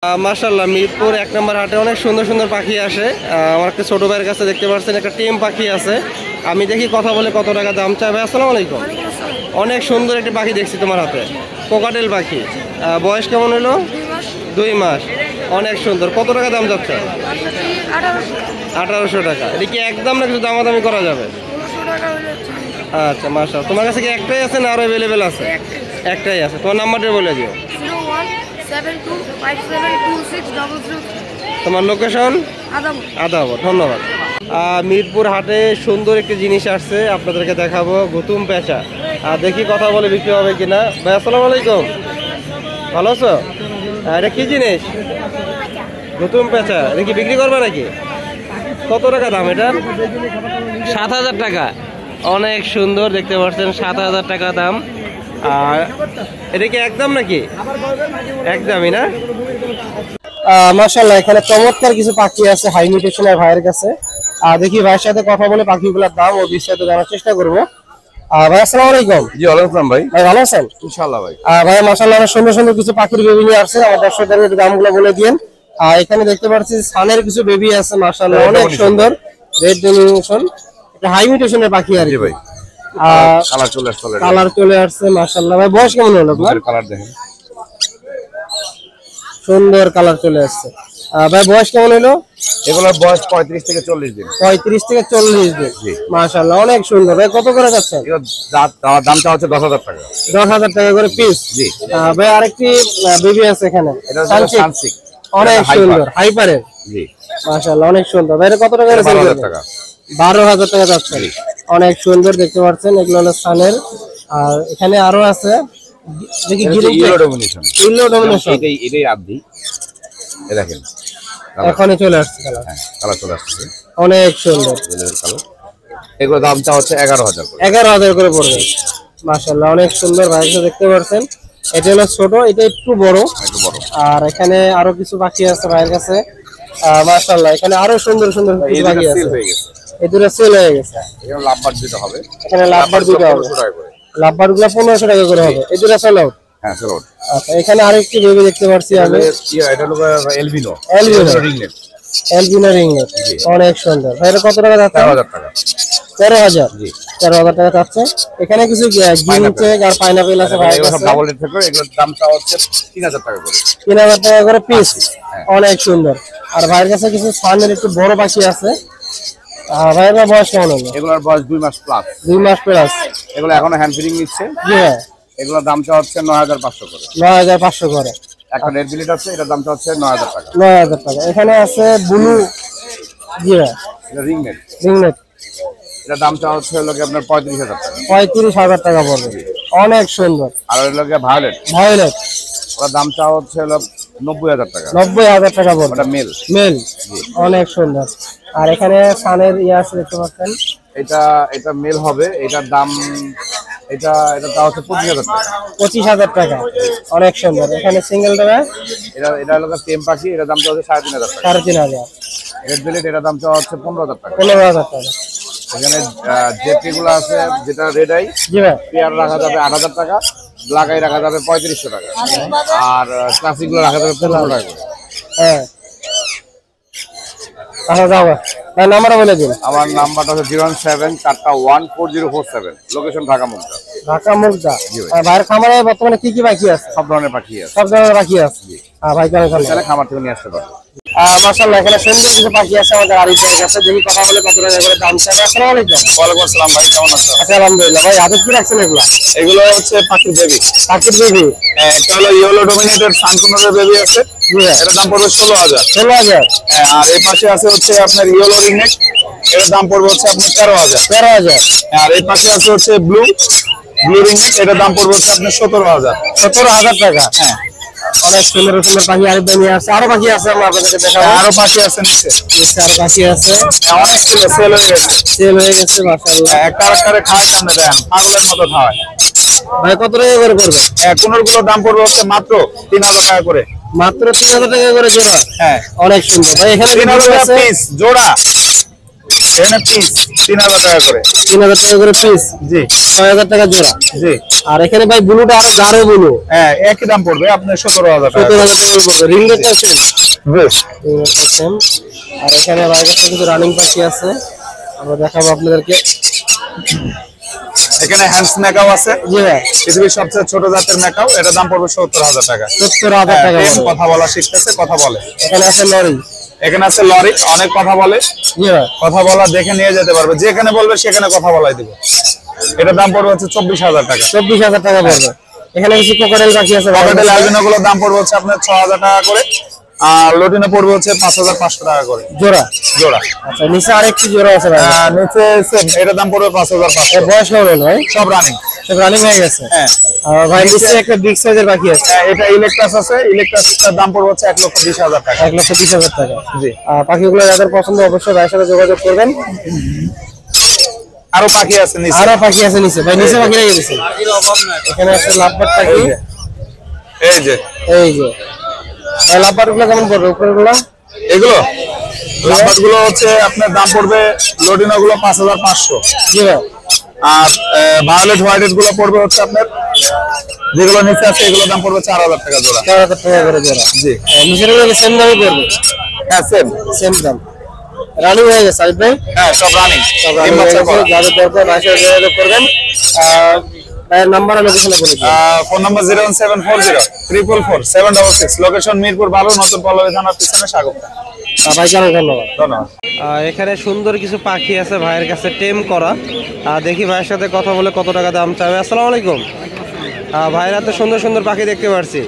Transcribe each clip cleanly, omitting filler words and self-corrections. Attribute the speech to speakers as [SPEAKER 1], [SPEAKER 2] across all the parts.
[SPEAKER 1] মাশাআল্লাহ মিরপুর ১ নম্বর হাটে অনেক সুন্দর সুন্দর পাখি আসে। আমার একটা ছোট ভাইয়ের কাছে দেখতে পাচ্ছেন একটা টিম পাখি আছে। আমি দেখি কথা বলে কত টাকা দাম চাই। ভাই আসসালামু আলাইকুম। অনেক সুন্দর একটি পাখি দেখছি তোমার হাতে, কোকাটেল পাখি। বয়স কেমন হলো? 2 মাস। অনেক সুন্দর। কত টাকা দাম যাচ্ছে? 1800 টাকা। এটা কি একদম না কিছু দামাদামি করা যাবে? আচ্ছা মাশাআল্লাহ। তোমার কাছে কি একটাই আছে না আরো অ্যাভেলেবেল আছে? একটাই আছে। তোমার নাম্বারটা বলে দিও।
[SPEAKER 2] 0172572600।
[SPEAKER 1] তোমার লোকেশন? আদাবর। ধন্যবাদ। মিরপুর হাটে সুন্দর একটি জিনিস আসছে, আপনাদেরকে দেখাবো। গুতুম পেঁচা। দেখি কথা বলে বিক্রি হবে কিনা। ভাই আসসালামু আলাইকুম, ভালো আছো? এটা কি জিনিস? গুতুম পেঁচা। এটা কি বিক্রি করবে নাকি? কত টাকা দাম এটার? 7000 টাকা। অনেক সুন্দর, দেখতে পাচ্ছেন 7000 টাকা দাম। আর এটা কি একদম নাকি? একদমই না। মাশাআল্লাহ, এখানে চমৎকার কিছু পাখি আছে হাই মিউটেশনের ভাইয়ের কাছে। দেখি ভাইয়ের সাথে কথা বলে পাখিগুলোর দাম ও বিস্তারিত জানার চেষ্টা করবো। ভাই আসসালামু আলাইকুম।
[SPEAKER 3] জি ওয়ালাইকুম আসসালাম ভাই।
[SPEAKER 1] ভাই ভালো আছেন?
[SPEAKER 3] ইনশাআল্লাহ ভাই।
[SPEAKER 1] ভাই মাশাআল্লাহ অনেক সুন্দর সুন্দর কিছু পাখির বেবি নিয়ে আসছে। আমার দর্শকদের একটু দামগুলো বলে দিন। এখানে দেখতে পাচ্ছি সানের কিছু বেবি আছে, মাশাআল্লাহ অনেক সুন্দর। রেড ডোমিনেশন, এটা হাই মিউটেশনের পাখি আর কি ভাই। কালার চলে আসছে মাশাআল্লাহ। ভাই বয়স কেমন হলো আপনার?
[SPEAKER 3] কালার দেখেন,
[SPEAKER 1] সুন্দর কালার চলে আসছে। ভাই বয়স কেমন হলো?
[SPEAKER 3] এগুলোর বয়স 35 থেকে 40 দিন।
[SPEAKER 1] 35 থেকে 40 দিন। মাশাআল্লাহ অনেক সুন্দর। ভাই কত করে যাচ্ছেন?
[SPEAKER 3] দামটা হচ্ছে 10,000 টাকা।
[SPEAKER 1] 10,000 টাকা করে পিস।
[SPEAKER 3] জি
[SPEAKER 1] ভাই আরেকটি বেবি আছে এখানে,
[SPEAKER 3] এটা হচ্ছে সানসিক,
[SPEAKER 1] অনেক সুন্দর হাইপারের।
[SPEAKER 3] জি
[SPEAKER 1] মাশাআল্লাহ অনেক সুন্দর। ভাই কত টাকা করে?
[SPEAKER 3] 12,000 টাকা।
[SPEAKER 1] 12,000 টাকা যাচ্ছে। অনেক সুন্দর, দেখতে পাচ্ছেন এগুলো হলো সানের। আর এখানে আরো আছে, দেখি
[SPEAKER 3] ইয়েলো ডমিনেশন। এটাই আদি, এই দেখেন
[SPEAKER 1] এখনই চলে আসছে কালার।
[SPEAKER 3] হ্যাঁ কালার চলে আসছে,
[SPEAKER 1] অনেক সুন্দর
[SPEAKER 3] কালার। এগুলোর দামটা হচ্ছে 11,000 করে।
[SPEAKER 1] 11,000 করে পড়বে। মাশাআল্লাহ অনেক সুন্দর। ভাইকে দেখতে পাচ্ছেন এটা হলো ছোট, এটা একটু বড়। আর এখানে আরো কিছু পাখি আছে ভাইয়ের কাছে। মাশাআল্লাহ এখানে আরো সুন্দর সুন্দর কিছু পাখি আছে। এই দুটো সেল হয়ে গেছে।
[SPEAKER 3] এখানে লাভবার দিতে হবে।
[SPEAKER 1] এখানে লাভবার দিতে হবে। লাভবার গুলো 1500 টাকা করে হবে। এই দুটো সেল আউট।
[SPEAKER 3] হ্যাঁ সেল আউট।
[SPEAKER 1] আচ্ছা এখানে আরেকটি বেবি দেখতে পাচ্ছি আমি।
[SPEAKER 3] এটা হলো এলবিনো রিংনেট।
[SPEAKER 1] এলবিনো রিংনেট, অনেক সুন্দর। ভাই কত টাকা যাচ্ছে?
[SPEAKER 3] 13,000 টাকা।
[SPEAKER 1] 13,000।
[SPEAKER 3] জি
[SPEAKER 1] 13,000 টাকা যাচ্ছে। এখানে কিছু গ্রিন চেক আর পাইনাপল আছে ভাই কাছে।
[SPEAKER 3] ডাবল রেট থেকে এগুলোর দামটা হচ্ছে 3,000 টাকা করে।
[SPEAKER 1] 3,000 টাকা করে পিস। অনেক সুন্দর। আর ভাইয়ের কাছে কিছু সানের একটু বড় পাখি আছে। ভাইয়ের বয়স কেমন হলো?
[SPEAKER 3] এগুলোর বয়স 2 মাস প্লাস।
[SPEAKER 1] 2 মাস প্লাস।
[SPEAKER 3] এগুলো এখনো হ্যান্ড ফিডিং নিচ্ছে।
[SPEAKER 1] জি হ্যাঁ।
[SPEAKER 3] এগুলোর দামটা হচ্ছে 9,500 করে।
[SPEAKER 1] 9,500 করে।
[SPEAKER 3] একটা রেড বিলিট আছে, এটার দামটা হচ্ছে 9,000 টাকা।
[SPEAKER 1] 9,000 টাকা। এখানে আছে ব্লু। জি হ্যাঁ,
[SPEAKER 3] এটা রিংনেট।
[SPEAKER 1] রিংনেট,
[SPEAKER 3] এটার দামটা হচ্ছে হলো কি আপনার 35,000 টাকা।
[SPEAKER 1] 35,000 টাকা পড়বে। অনেক সুন্দর।
[SPEAKER 3] আর হলো কি ভায়োলেট।
[SPEAKER 1] ভায়োলেট,
[SPEAKER 3] ওটার দামটা হচ্ছে হলো 90,000 টাকা।
[SPEAKER 1] 90,000 টাকা পড়বে।
[SPEAKER 3] ওটা মেল।
[SPEAKER 1] মেল, অনেক সুন্দর। আর এখানে সানের ইয়ে আছে দেখতে পাচ্ছেন।
[SPEAKER 3] এটা মেল হবে। এটার দাম এটার দাম হচ্ছে 25,000 টাকা।
[SPEAKER 1] 25,000 টাকা। অনেক সুন্দর। এখানে সিঙ্গেল টাকা।
[SPEAKER 3] এটা হলো টেম পাখি, এটার দামটা হচ্ছে 3,500 টাকা।
[SPEAKER 1] 3,500।
[SPEAKER 3] রেড বিলিট, এটার দামটা হচ্ছে 15,000 টাকা।
[SPEAKER 1] 15,000 টাকা।
[SPEAKER 3] এখানে জেপিগুলো আছে, যেটা রেড আই
[SPEAKER 1] জি ভাই,
[SPEAKER 3] পেয়ার রাখা যাবে 8,000 টাকা, ব্ল্যাক আই রাখা যাবে 3500 টাকা, আর ক্লাসিক গুলো রাখা যাবে 1500 টাকা করে।
[SPEAKER 1] হ্যাঁ আচ্ছা যাবো। ভাই নাম্বারটা বলে দিন।
[SPEAKER 3] আমার নাম্বারটা হচ্ছে 074414047। লোকেশন ঢাকা মুগদা।
[SPEAKER 1] ঢাকা মুগদা। ভাইয়ের খামারে বর্তমানে কি কি পাখি আছে?
[SPEAKER 3] সব ধরনের পাখি আছে।
[SPEAKER 1] সব ধরনের পাখি আছে। ভাই কেন
[SPEAKER 3] তাহলে খামার থেকে নিয়ে আসতে পারবে।
[SPEAKER 1] মাশাআল্লাহ এখানে সুন্দর কিছু পাখি আছে আমাদের আরিফ ভাইয়ের কাছে। দেখি কথা বলে কত টাকা করে দাম চাই। আসসালামু আলাইকুম।
[SPEAKER 3] ওয়ালাইকুম আসসালাম ভাই, কেমন আছো?
[SPEAKER 1] আচ্ছা আলহামদুলিল্লাহ। ভাই হাতে কি রাখছেন এগুলা?
[SPEAKER 3] এগুলো হচ্ছে পাখির বেবি।
[SPEAKER 1] পাখির বেবি।
[SPEAKER 3] একটা হলো ইয়েলো ডমিনেটেড সানকুনের বেবি আছে, এটার দাম পড়বে 16,000।
[SPEAKER 1] 16,000।
[SPEAKER 3] আর এই পাশে আছে হচ্ছে আপনার ইয়েলো রিংনেক, এটার দাম পড়বে হচ্ছে আপনার 13,000।
[SPEAKER 1] 13,000।
[SPEAKER 3] আর এই পাশে আছে হচ্ছে ব্লু রিংনেক, এটার দাম পড়বে হচ্ছে আপনার 17,000।
[SPEAKER 1] 17,000 টাকা।
[SPEAKER 3] হ্যাঁ
[SPEAKER 1] অনেক সুন্দর সুন্দর পাখি আরিফ ভাই নিয়ে আসছে। আরো পাখি আছে, আমরা আপনাদেরকে দেখাবো।
[SPEAKER 3] আরো পাখি আছে নিচে,
[SPEAKER 1] আরো পাখি আছে।
[SPEAKER 3] অনেক সেল হয়ে গেছে।
[SPEAKER 1] সেল হয়ে গেছে মাশাআল্লাহ।
[SPEAKER 3] একটা আরেকটারে খাওয়াই সামনে দেন, পাগলের মতো খাওয়ায়।
[SPEAKER 1] ভাই কত টাকা করে পড়বে?
[SPEAKER 3] কোনগুলোর দাম পড়বে হচ্ছে মাত্র 3,000 টাকা করে।
[SPEAKER 1] মাত্র 3,000 টাকা করে জোড়া।
[SPEAKER 3] হ্যাঁ
[SPEAKER 1] অনেক সুন্দর। ভাই এখানে
[SPEAKER 3] 3,000 টাকা পিস জোড়া। এখানে পিস 3000 টাকা করে।
[SPEAKER 1] 3000 টাকা করে পিস।
[SPEAKER 3] জি।
[SPEAKER 1] 6000 টাকা জোড়া।
[SPEAKER 3] জি।
[SPEAKER 1] আর এখানে ভাই ব্লুটা আরো গাঢ় ব্লু।
[SPEAKER 3] হ্যাঁ, একই দাম পড়বে আপনার 17000 টাকা।
[SPEAKER 1] 17000 টাকা পড়বে। রিংনেটটা সেম।
[SPEAKER 3] বেশ।
[SPEAKER 1] রিংনেটটা সেম। আর এখানে ভাই কাছে কিছু রানিং পাখি আছে, আমরা দেখাবো আপনাদেরকে।
[SPEAKER 3] এখানে হ্যান্ডস মেকাও আছে।
[SPEAKER 1] জি ভাই।
[SPEAKER 3] পৃথিবীর সবচেয়ে ছোট জাতের মেকাও, এটার দাম পড়বে 70000 টাকা।
[SPEAKER 1] 70000 টাকা।
[SPEAKER 3] কথা বলা শিখতেছে, কথা বলে।
[SPEAKER 1] এখানে আছে লরি।
[SPEAKER 3] এখানে আছে লরি, অনেক কথা বলে।
[SPEAKER 1] জি ভাই।
[SPEAKER 3] কথা বলা দেখে নিয়ে যেতে পারবে, যেখানে বলবে সেখানে কথা বলাই দিব। এটার দাম পড়বে হচ্ছে 24000 টাকা।
[SPEAKER 1] 24000 টাকা পড়বে। এখানে কিছু কোকাটেল পাখি আছে।
[SPEAKER 3] কোকাটেল অ্যালবিনো গুলোর দাম পড়বে হচ্ছে আপনার 6000 টাকা করে, আর লটিনো পড়বে হচ্ছে 5500 টাকা করে
[SPEAKER 1] জোড়া।
[SPEAKER 3] জোড়া।
[SPEAKER 1] আচ্ছা, নিচে আরেকটি জোড়া আছে ভাই।
[SPEAKER 3] নিচে সেম, এটার দাম পড়বে 5500।
[SPEAKER 1] বয়স কেমন ভাই?
[SPEAKER 3] সব রানিং।
[SPEAKER 1] সব রানিং হয়ে গেছে।
[SPEAKER 3] হ্যাঁ।
[SPEAKER 1] ভাই নিচে একটা বিগ সাইজের পাখি আছে।
[SPEAKER 3] এটা ইলেকট্রাস আছে, ইলেকট্রাসটার দাম পড়বে হচ্ছে 1,20,000 টাকা।
[SPEAKER 1] 1,20,000 টাকা।
[SPEAKER 3] জি।
[SPEAKER 1] পাখিগুলো যাদের পছন্দ অবশ্যই ভাইয়ের সাথে যোগাযোগ করবেন।
[SPEAKER 3] আরো পাখি আছে নিচে।
[SPEAKER 1] আরো পাখি আছে নিচে ভাই, নিচে পাখি রেখে দিয়েছে। এখানে আছে লাভবার্ড পাখি।
[SPEAKER 3] এই যে
[SPEAKER 1] এই যে এই লাভবার্ড গুলো কেমন পড়বে? উপরের গুলো
[SPEAKER 3] এগুলো লাভবার্ড গুলো হচ্ছে আপনার দাম পড়বে, লটিনো গুলো 5500।
[SPEAKER 1] জি ভাই।
[SPEAKER 3] আর ভায়োলেট হোয়াইটেড গুলো পড়বে হচ্ছে আপনার, যেগুলো নিচে আছে এগুলো দাম পড়বে 4000 টাকা জোড়া।
[SPEAKER 1] 4000 টাকা করে জোড়া।
[SPEAKER 3] জি।
[SPEAKER 1] নিচের গুলো সেম দামই পড়বে।
[SPEAKER 3] হ্যাঁ, সেম
[SPEAKER 1] সেম দাম। রানিং হয়ে গেছে সাইড ভাই।
[SPEAKER 3] হ্যাঁ, সব রানিং।
[SPEAKER 1] সব running হয়ে গেছে। যাদের দরকার ভাইয়ের সাথে যোগাযোগ করবেন। ভাইয়ের নাম্বার আর লোকেশনে বলে দিন।
[SPEAKER 3] ফোন নাম্বার 01740 লোকেশন মিরপুর 12, নতুন পল্লবী থানার পিছনে, স্বাগত।
[SPEAKER 1] ভাইকে অনেক ধন্যবাদ।
[SPEAKER 3] ধন্যবাদ।
[SPEAKER 1] এখানে সুন্দর কিছু পাখি আছে ভাইয়ের কাছে টেম করা। দেখি ভাইয়ের সাথে কথা বলে কত টাকা দাম চাবে। আসসালামু আলাইকুম। ভাইরা তো সুন্দর সুন্দর পাখি দেখতে পাচ্ছি।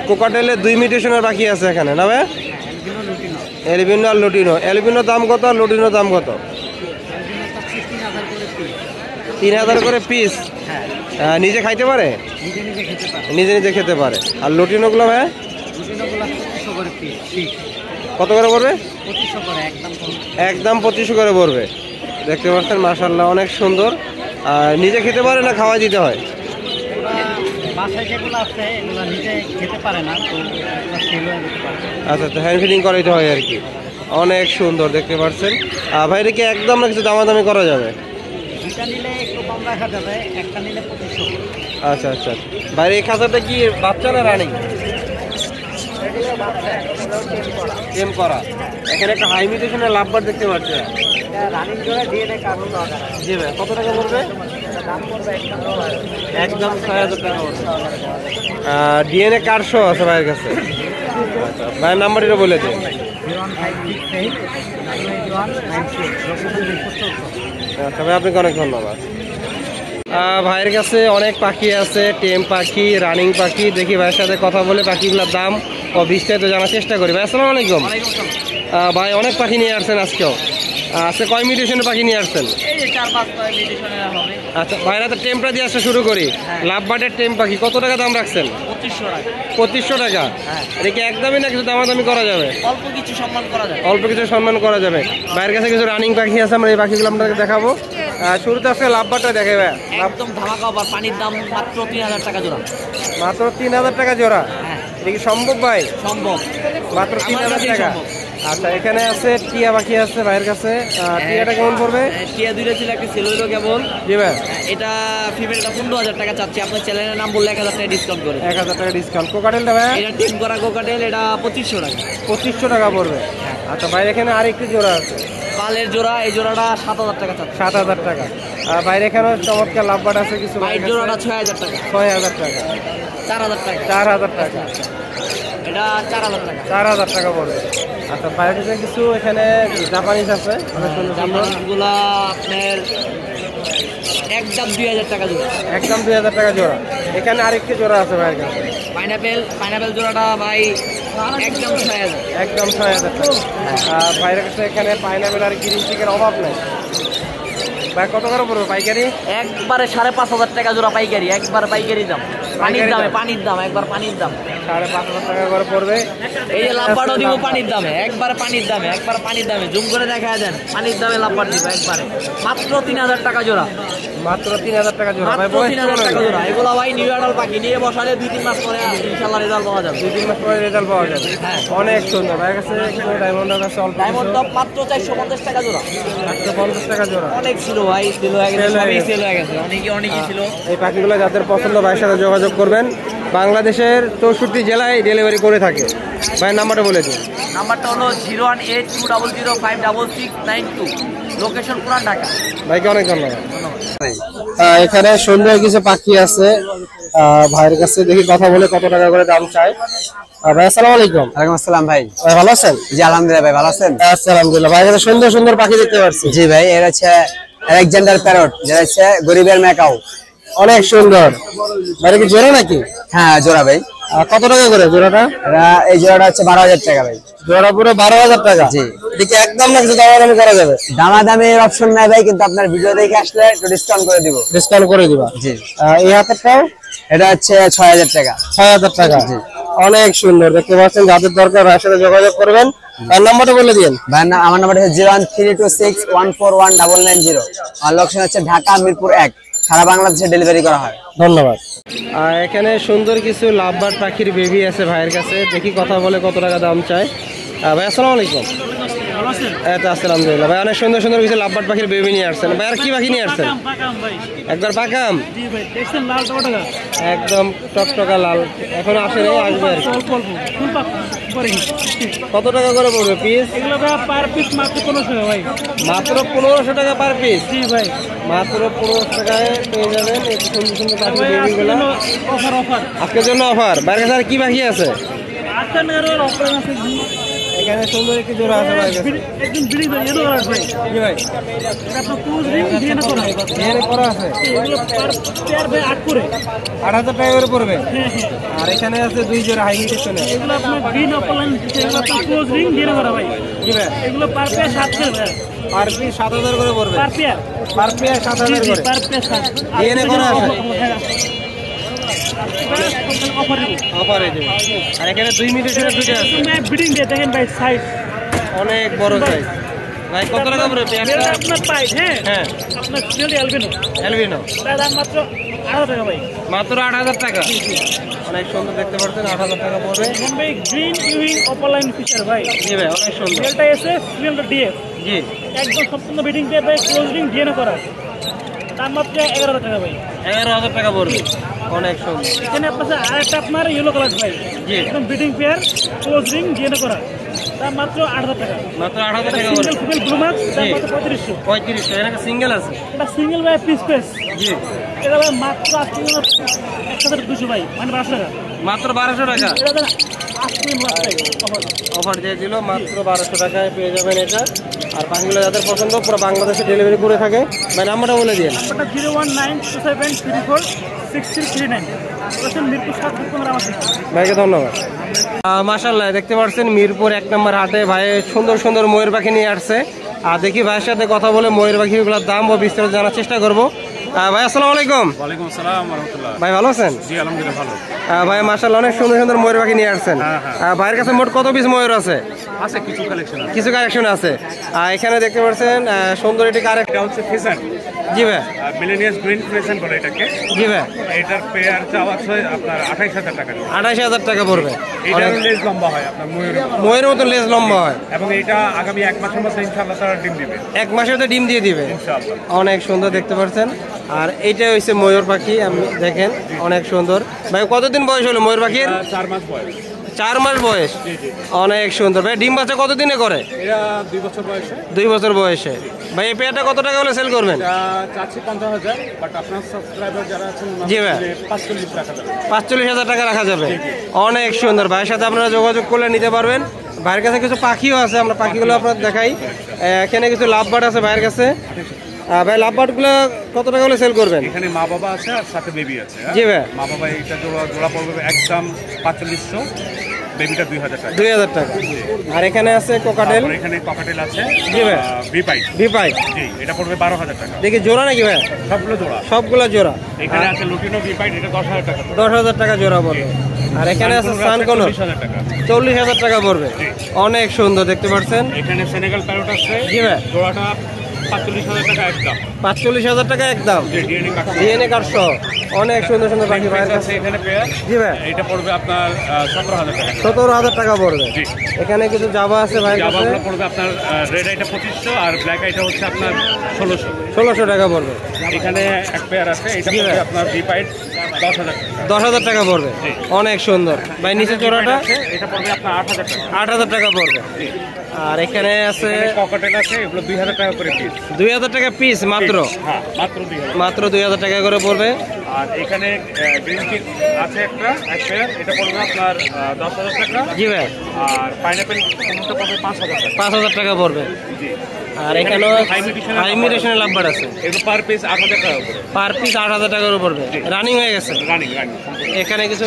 [SPEAKER 1] কোকাটেলে 2 মিউটেশনের পাখি আছে এখানে না ভাই? এলবিনো আর লুটিনো। এলবিনো দাম কত আর লুটিনো দাম কত? 3000 করে পিস। নিজে খাইতে পারে? নিজে নিজে খেতে পারে। আর লুটিনো গুলো ভাই কত করে পড়বে? একদম 2500 করে পড়বে। দেখতে পাচ্ছেন মাশাআল্লাহ অনেক সুন্দর। নিজে খেতে পারে না খাওয়া দিতে হয়? আচ্ছা, তো হ্যান্ড ফিডিং করাইতে হয় আর কি। অনেক সুন্দর দেখতে পাচ্ছেন। ভাইরে কি একদম না কিছু দামাদামি করা যাবে? আচ্ছা আচ্ছা। ভাইরে এই খাঁচাটা কি বাচ্চা না রানিং? টেম করা। এখানে একটা হাই মিউটেশনের লাভবার্ড দেখতে পাচ্ছি। জি ভাই, কত টাকা পড়বে? একদম 6000 টাকা পড়বে। ডিএনএ কার্ড সহ আছে ভাইয়ের কাছে। আচ্ছা, ভাইয়ের নাম্বারটা বলেছে। আচ্ছা ভাই, আপনাকে অনেক ধন্যবাদ। ভাইয়ের কাছে অনেক পাখি আছে, টেম পাখি, রানিং পাখি। দেখি ভাইয়ের সাথে কথা বলে পাখিগুলোর দাম ও বিস্তারিত জানার চেষ্টা করি। ভাই আসসালামু আলাইকুম। ভাই অনেক পাখি নিয়ে আসছেন আজকেও। আজকে কয় মিউটেশনের পাখি নিয়ে আসছেন? আচ্ছা, ভাইরা তো টেমটা দিয়ে আসতে শুরু করি। লাভবার্ডের টেম পাখি কত টাকা দাম রাখছেন? 2500 টাকা। এটা কি একদমই না কিছু দামাদামি করা যাবে?
[SPEAKER 2] অল্প কিছু সম্মান করা যায়।
[SPEAKER 1] অল্প কিছু সম্মান করা যাবে। ভাইয়ের কাছে কিছু রানিং পাখি আছে, আমরা এই পাখিগুলো আপনাকে দেখাবো। শুরুতে আজকে লাভবার্ডটা দেখে ভাই।
[SPEAKER 2] একদম ধামাকা অফার, পানির দাম মাত্র 3000 টাকা জোড়া।
[SPEAKER 1] মাত্র 3000 টাকা জোড়া?
[SPEAKER 2] হ্যাঁ।
[SPEAKER 1] এটা কি সম্ভব ভাই?
[SPEAKER 2] সম্ভব।
[SPEAKER 1] মাত্র 3000 টাকা।
[SPEAKER 2] সম্ভব।
[SPEAKER 1] আচ্ছা, এখানে আছে টিয়া পাখি আছে ভাইয়ের কাছে। টিয়াটা কেমন পড়বে?
[SPEAKER 2] টিয়া দুইটা ছিল, একটা ছিল হইলো কেমন।
[SPEAKER 1] জি ভাই।
[SPEAKER 2] এটা ফিমেলটা 15000 টাকা চাচ্ছি, আপনার চ্যানেলের নাম বললে 1000 টাকা ডিসকাউন্ট করে।
[SPEAKER 1] 1000 টাকা ডিসকাউন্ট। কোকাটেলটা ভাই?
[SPEAKER 2] এটা টিম করা কোকাটেল, এটা 2500 টাকা।
[SPEAKER 1] 2500 টাকা পড়বে। আচ্ছা ভাই, এখানে আরেকটি জোড়া আছে
[SPEAKER 2] পালের জোড়া, এই জোড়াটা 7000 টাকা চাচ্ছি।
[SPEAKER 1] 7000 টাকা। বাইরে এখানেও চমৎকার লাভবার্ড আছে কিছু।
[SPEAKER 2] এই জোড়াটা 6000 টাকা।
[SPEAKER 1] 6000 টাকা।
[SPEAKER 2] 4000 টাকা।
[SPEAKER 1] 4000 টাকা।
[SPEAKER 2] এটা 4000 টাকা।
[SPEAKER 1] 4000 টাকা পড়বে। আচ্ছা, বাইরে কিছু এখানে জাপানিজ আছে অনেক সুন্দর সুন্দর।
[SPEAKER 2] জাপানিজগুলা আপনার একদম 2000 টাকা জোড়া।
[SPEAKER 1] একদম 2000 টাকা জোড়া। এখানে আরেকটি জোড়া আছে ভাইয়ের কাছে।
[SPEAKER 2] পাইনাপেল জোড়াটা ভাই একদম 6000।
[SPEAKER 1] একদম 6000 টাকা। বাইরের কাছে এখানে পাইনাপেল আর গ্রিন চিকের অভাব নেই। ভাই কত করে পড়বে পাইকারি?
[SPEAKER 2] একবারে 5500 টাকা জোড়া পাইকারি। একবার পাইকারি দাম, পানির দামে, পানির দাম, একবার পানির দাম।
[SPEAKER 1] 5,500 টাকা করে পড়বে।
[SPEAKER 2] এই যে লাভবারও দিব পানির দামে, একবার পানির দামে জুম করে দেখা দেন, পানির দামে লাভবার দিব একবারে মাত্র 3,000 টাকা জোড়া।
[SPEAKER 1] মাত্র 3,000 টাকা জোড়া। ভাই
[SPEAKER 2] মাত্র 3,000 টাকা জোড়া। এগুলো ভাই নিউ অ্যাডাল পাখি, নিয়ে বসালে 2-3 মাস পরে ইনশাআল্লাহ রেজাল্ট পাওয়া যাবে।
[SPEAKER 1] 2-3 মাস পরে রেজাল্ট পাওয়া যাবে।
[SPEAKER 2] হ্যাঁ,
[SPEAKER 1] অনেক সুন্দর। ভাই কাছে ডায়মন্ডের কাছে অল্প
[SPEAKER 2] ডায়মন্ড টপ মাত্র 450 টাকা জোড়া।
[SPEAKER 1] 450 টাকা জোড়া।
[SPEAKER 2] অনেক ছিল ভাই, সেল হয়ে গেছে, সবই সেল হয়ে গেছে, অনেকই ছিল।
[SPEAKER 1] এই পাখিগুলো যাদের পছন্দ ভাইয়ের সাথে যোগাযোগ করবেন। বাংলাদেশের 64 জেলায় ডেলিভারি করে থাকে। ভাইয়ের নাম্বারটা বলে দিন।
[SPEAKER 2] নাম্বারটা হলো 01820056692, লোকেশন পুরান ঢাকা।
[SPEAKER 1] ভাইকে অনেক ধন্যবাদ। এখানে সুন্দর কিছু পাখি আছে, ভাইয়ের কাছে দেখি কথা বলে কত টাকা করে দাম চাই। ভাই আসসালামু আলাইকুম।
[SPEAKER 4] ওয়ালাইকুম আসসালাম ভাই।
[SPEAKER 1] ভাই ভালো আছেন?
[SPEAKER 4] জি আলহামদুলিল্লাহ ভাই, ভালো আছেন?
[SPEAKER 1] আচ্ছা আলহামদুলিল্লাহ। ভাই এখানে সুন্দর সুন্দর পাখি দেখতে পাচ্ছি।
[SPEAKER 4] জি ভাই, এর হচ্ছে আলেকজান্ডার প্যারট, যেটা হচ্ছে গরিবের ম্যাকাও।
[SPEAKER 1] অনেক সুন্দর। ভাই কি জোড়া নাকি?
[SPEAKER 4] হ্যাঁ জোড়া ভাই।
[SPEAKER 1] কত টাকা করে জোড়াটা?
[SPEAKER 4] এই জোড়াটা হচ্ছে 12,000 টাকা ভাই।
[SPEAKER 1] জোড়া পুরো 12,000 টাকা?
[SPEAKER 4] জি।
[SPEAKER 1] এদিকে একদম না কিছু দামাদামি করা যাবে?
[SPEAKER 4] দামাদামির অপশন নাই ভাই, কিন্তু আপনার ভিডিও দেখে আসলে একটু ডিসকাউন্ট করে দিব।
[SPEAKER 1] ডিসকাউন্ট করে দিবা?
[SPEAKER 4] জি।
[SPEAKER 1] এই হাতেরটাও?
[SPEAKER 4] এটা হচ্ছে 6,000 টাকা।
[SPEAKER 1] 6,000 টাকা।
[SPEAKER 4] জি।
[SPEAKER 1] অনেক সুন্দর দেখতে পাচ্ছেন। যাদের দরকার ভাইয়ের সাথে যোগাযোগ করবেন। আর নাম্বারটা বলে দিন।
[SPEAKER 4] ভাই আমার নাম্বার হচ্ছে 01326141990। আর লোকেশন হচ্ছে ঢাকা মিরপুর 1। সারা বাংলাদেশে ডেলিভারি করা হয়।
[SPEAKER 1] ধন্যবাদ। এখানে সুন্দর কিছু লাভবার্ড পাখির বেবি আছে ভাইয়ের কাছে, দেখি কথা বলে কত টাকা দাম চায়। ভাই আসসালামু আলাইকুম। আলহামদুলিল্লাহ। ভাই অনেক সুন্দর সুন্দর কিছু লাভবার্ড পাখির বেবি নিয়ে আসছেন। ভাই আর কি পাখি নিয়ে আসছেন? একবার পাকাম, একদম টকটকা লাল, এখন আসে নাই, আসবে আর কি। কত টাকা করে পড়বে পিস? মাত্র 1,500 টাকা পার পিস? মাত্র 1,500 টাকায় পেয়ে যাবেন এই সুন্দর সুন্দর পাখির বেবিগুলো। আজকের জন্য অফার। বাইরের কাছে আর কি পাখি আছে? এখানে সুন্দর একটি জোড়া আছে ভাই। জি ভাই, ডিএনএ করা আছে। 8,000 টাকা করে পড়বে। আর এখানে আছে 2 জোড়া হাই মিউটেশনে। জি ভাই, পার পিস 7,000 করে পড়বে। পার পেয়ার 7,000 করে। ডিএনএ করা আছে। অফারে দেবে। আর এখানে 2 মিউটেশনের দুটো আছে। অনেক বড় সাইজ। ভাই কত টাকা পড়বে পেয়ারটা? হ্যাঁ, অ্যালবিনো মাত্র 8,000 টাকা। অনেক সুন্দর দেখতে পাচ্ছেন, 8,000 টাকা পড়বে।
[SPEAKER 5] গ্রিন ইউইং অপারলাইন ফিচার ভাই।
[SPEAKER 1] জি ভাই, অনেক সুন্দর।
[SPEAKER 5] মেলটা এসে ফিমেলটা ডিএফ।
[SPEAKER 1] জি,
[SPEAKER 5] একদম সম্পূর্ণ বিডিং পেয়ার ভাই, ক্লোজ রিং ডিএনএ করা। তার মাত্র 11,000 টাকা ভাই।
[SPEAKER 1] 11,000 টাকা পড়বে। অনেক সুন্দর।
[SPEAKER 5] এখানে আপনার আরেকটা আপনার ইয়েলো কালার ভাই,
[SPEAKER 1] জি,
[SPEAKER 5] একদম breeding pair, close ring DNA করা। তার মাত্র 8,000 টাকা।
[SPEAKER 1] মাত্র 8,000 টাকা
[SPEAKER 5] সিঙ্গেল
[SPEAKER 1] পড়বে।
[SPEAKER 5] ফিমেল ব্লু মার্কস, তার মাত্র 3500।
[SPEAKER 1] 3500। এখানে সিঙ্গেল আছে?
[SPEAKER 5] এটা সিঙ্গেল ভাই, পিস পিস।
[SPEAKER 1] জি,
[SPEAKER 5] এটা ভাই মাত্র আজকে 1,200 ভাই, মানে 1200 টাকা।
[SPEAKER 1] মাত্র 1200 টাকা।
[SPEAKER 5] এটা আজকে
[SPEAKER 1] অফার দিয়েছিল, মাত্র 1200 টাকায় পেয়ে যাবেন এটা। আর পাখিগুলো যাদের পছন্দ পুরো বাংলাদেশে ডেলিভারি করে থাকে। ভাই নাম্বারটা বলে দিন।
[SPEAKER 5] নাম্বারটা 01927346339। মিরপুর 7 আমার।
[SPEAKER 1] ভাইকে ধন্যবাদ। মাশাআল্লাহ, দেখতে পাচ্ছেন মিরপুর 1 নম্বর হাটে ভাই সুন্দর সুন্দর ময়ূর পাখি নিয়ে আসছে। আর দেখি ভাইয়ের সাথে কথা বলে ময়ূর পাখিগুলোর দাম ও বিস্তারিত জানার চেষ্টা করবো। ভাই আসসালামু আলাইকুম।
[SPEAKER 6] ওয়ালাইকুম আসসালাম ওয়া রাহমাতুল্লাহ।
[SPEAKER 1] ভাই ভালো আছেন?
[SPEAKER 6] জি আলহামদুলিল্লাহ ভালো।
[SPEAKER 1] ভাই মাশাআল্লাহ, অনেক সুন্দর সুন্দর ময়ূর পাখি নিয়ে আসছেন। ভাইয়ের কাছে মোট কত পিস ময়ূর আছে?
[SPEAKER 6] আছে কিছু কালেকশন আছে।
[SPEAKER 1] কিছু কালেকশন আছে। এখানে দেখতে পাচ্ছেন সুন্দর একটি কালেকশন।
[SPEAKER 6] এটা হচ্ছে ফেসান।
[SPEAKER 1] জি ভাই,
[SPEAKER 6] মিলেনিয়াস গ্রিন ফেসান বলে এটাকে।
[SPEAKER 1] জি ভাই,
[SPEAKER 6] এটার পেয়ার চাওয়া আছে আপনার 28,000 টাকা।
[SPEAKER 1] 28,000 টাকা পড়বে।
[SPEAKER 6] এটার লেজ লম্বা হয় আপনার
[SPEAKER 1] ময়ূরের মতো লেজ লম্বা হয়।
[SPEAKER 6] এবং এটা আগামী 1 মাসের মধ্যে ইনশাআল্লাহ তারা ডিম দিবে।
[SPEAKER 1] 1 মাসের মধ্যে ডিম দিয়ে দিবে
[SPEAKER 6] ইনশাআল্লাহ।
[SPEAKER 1] অনেক সুন্দর দেখতে পাচ্ছেন। আর এইটা হচ্ছে ময়ূর পাখি, আপনি দেখেন অনেক সুন্দর। ভাই কতদিন বয়স হলো ময়ূর পাখির?
[SPEAKER 6] 4 মাস বয়স।
[SPEAKER 1] 4 মাস বয়স। অনেক সুন্দর। ভাই ডিম বাচ্চা কতদিনে করে?
[SPEAKER 6] এটা 2 বছর বয়সে।
[SPEAKER 1] 2 বছর বয়সে। ভাই এই পেয়ারটা কত টাকা হলে সেল করবেন?
[SPEAKER 6] এটা চাচ্ছি 50,000, বাট আপনার সাবস্ক্রাইবার যারা আছেন
[SPEAKER 1] জি ভাই,
[SPEAKER 6] 45 টাকা দেবে।
[SPEAKER 1] 45,000 টাকা রাখা যাবে। অনেক সুন্দর। ভাইয়ের সাথে আপনারা যোগাযোগ করলে নিতে পারবেন। ভাইয়ের কাছে কিছু পাখিও আছে, আমরা পাখিগুলো আপনাদের দেখাই। এখানে কিছু লাভবার্ড আছে ভাইয়ের কাছে। ভাই লাভবার্ড গুলো কত টাকা হলে সেল করবেন?
[SPEAKER 6] এখানে মা বাবা আছে আর সাথে বেবি আছে।
[SPEAKER 1] জি ভাই,
[SPEAKER 6] মা বাবা এটা জোড়া পড়বে একদম 4500, বেবিটা 2,000 টাকা।
[SPEAKER 1] 2,000 টাকা। আর এখানে আছে কোকাটেল।
[SPEAKER 6] এখানে ককাটেল আছে।
[SPEAKER 1] জি ভাই,
[SPEAKER 6] ভিপাই। জি, এটা পড়বে 12,000 টাকা।
[SPEAKER 1] দেখি জোড়া নাকি ভাই?
[SPEAKER 6] সবগুলো জোড়া।
[SPEAKER 1] সবগুলো জোড়া।
[SPEAKER 6] এখানে আছে লুটিনো ভিপাই, এটা 10,000 টাকা।
[SPEAKER 1] 10,000 টাকা জোড়া বলে। আর এখানে আছে সানকোনর
[SPEAKER 6] 40,000 টাকা।
[SPEAKER 1] 40,000 টাকা পড়বে। অনেক সুন্দর দেখতে পাচ্ছেন।
[SPEAKER 6] এখানে সেনেগাল প্যারট আছে,
[SPEAKER 1] জি ভাই,
[SPEAKER 6] জোড়াটা 45,000 টাকা একদম।
[SPEAKER 1] 45,000 টাকা একদম,
[SPEAKER 6] ডিএনএ কার্ড
[SPEAKER 1] ডিএনএ কার্ড সহ। অনেক সুন্দর সুন্দর পাখি ভাইয়ের
[SPEAKER 6] আছে
[SPEAKER 1] কাছে।
[SPEAKER 6] এখানে পেয়ার।
[SPEAKER 1] জি ভাই,
[SPEAKER 6] এটা পড়বে আপনার 17,000 টাকা।
[SPEAKER 1] 17,000 টাকা পড়বে।
[SPEAKER 6] জি।
[SPEAKER 1] এখানে কিছু জাবা আছে ভাইয়ের কাছে,
[SPEAKER 6] জাবাগুলো পড়বে আপনার রেড আইটা 2500 আর ব্ল্যাক আইটা হচ্ছে আপনার 1600।
[SPEAKER 1] 1600 টাকা পড়বে।
[SPEAKER 6] এখানে এক পেয়ার আছে, এটা
[SPEAKER 1] জি
[SPEAKER 6] পড়বে
[SPEAKER 1] ভাই।
[SPEAKER 6] আপনার বিপাইট 10,000 টাকা।
[SPEAKER 1] 10,000 টাকা পড়বে।
[SPEAKER 6] জি।
[SPEAKER 1] অনেক সুন্দর ভাই। নিচে জোড়াটা
[SPEAKER 6] আছে, এটা পড়বে আপনার 8,000 টাকা।
[SPEAKER 1] 8,000 টাকা পড়বে। আর এখানে আছে
[SPEAKER 6] এখানে ককাটেল আছে, এগুলো 2,000 টাকা করে পিস।
[SPEAKER 1] 2,000 টাকা পিস মাত্র,
[SPEAKER 6] হ্যাঁ, মাত্র 2,000।
[SPEAKER 1] মাত্র 2,000 টাকা করে পড়বে।
[SPEAKER 6] আর এখানে গ্রিন চিক আছে একটা এক পেয়ার, এটা পড়বে আপনার 10,000 টাকা।
[SPEAKER 1] জি ভাই,
[SPEAKER 6] আর পাইনাপেল কোনটা পড়বে 5,000 টাকা।
[SPEAKER 1] 5,000 টাকা পড়বে।
[SPEAKER 6] জি।
[SPEAKER 1] আর এখানেও
[SPEAKER 6] হাইমিটেশনের
[SPEAKER 1] হাইমিটেশনের লাভবার আছে,
[SPEAKER 6] এগুলো পার পিস 8,000 টাকা করে।
[SPEAKER 1] পার পিস 8,000 টাকা করে পড়বে। রানিং হয়ে গেছে।
[SPEAKER 6] রানিং
[SPEAKER 1] এখানে কিছু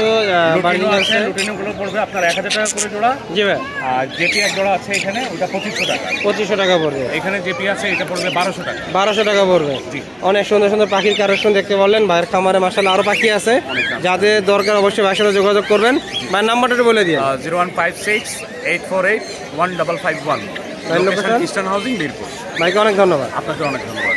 [SPEAKER 1] বার্নিং আছে।
[SPEAKER 6] লুটিনোগুলো পড়বে আপনার 1,000 টাকা করে জোড়া।
[SPEAKER 1] জি ভাই,
[SPEAKER 6] আর জেপি এক জোড়া আছে এখানে, ওটা 2500 টাকা।
[SPEAKER 1] 2500 টাকা পড়বে।
[SPEAKER 6] এখানে জেপি আছে, এটা পড়বে 1200 টাকা।
[SPEAKER 1] 1200 টাকা পড়বে।
[SPEAKER 6] জি।
[SPEAKER 1] অনেক সুন্দর সুন্দর পাখির কালেকশন দেখতে পারলেন ভাইয়ের খামারে। মাশাআল্লাহ আরো পাখি আছে, যাদের দরকার অবশ্যই ভাইয়ের সাথে যোগাযোগ করবেন। ভাইয়ের নাম্বারটা বলে দিয়ে।
[SPEAKER 6] 0156-848-1551।
[SPEAKER 1] Location
[SPEAKER 6] eastern housing, Mirpur.
[SPEAKER 1] ভাইকে অনেক ধন্যবাদ।
[SPEAKER 6] আপনাকে অনেক ধন্যবাদ।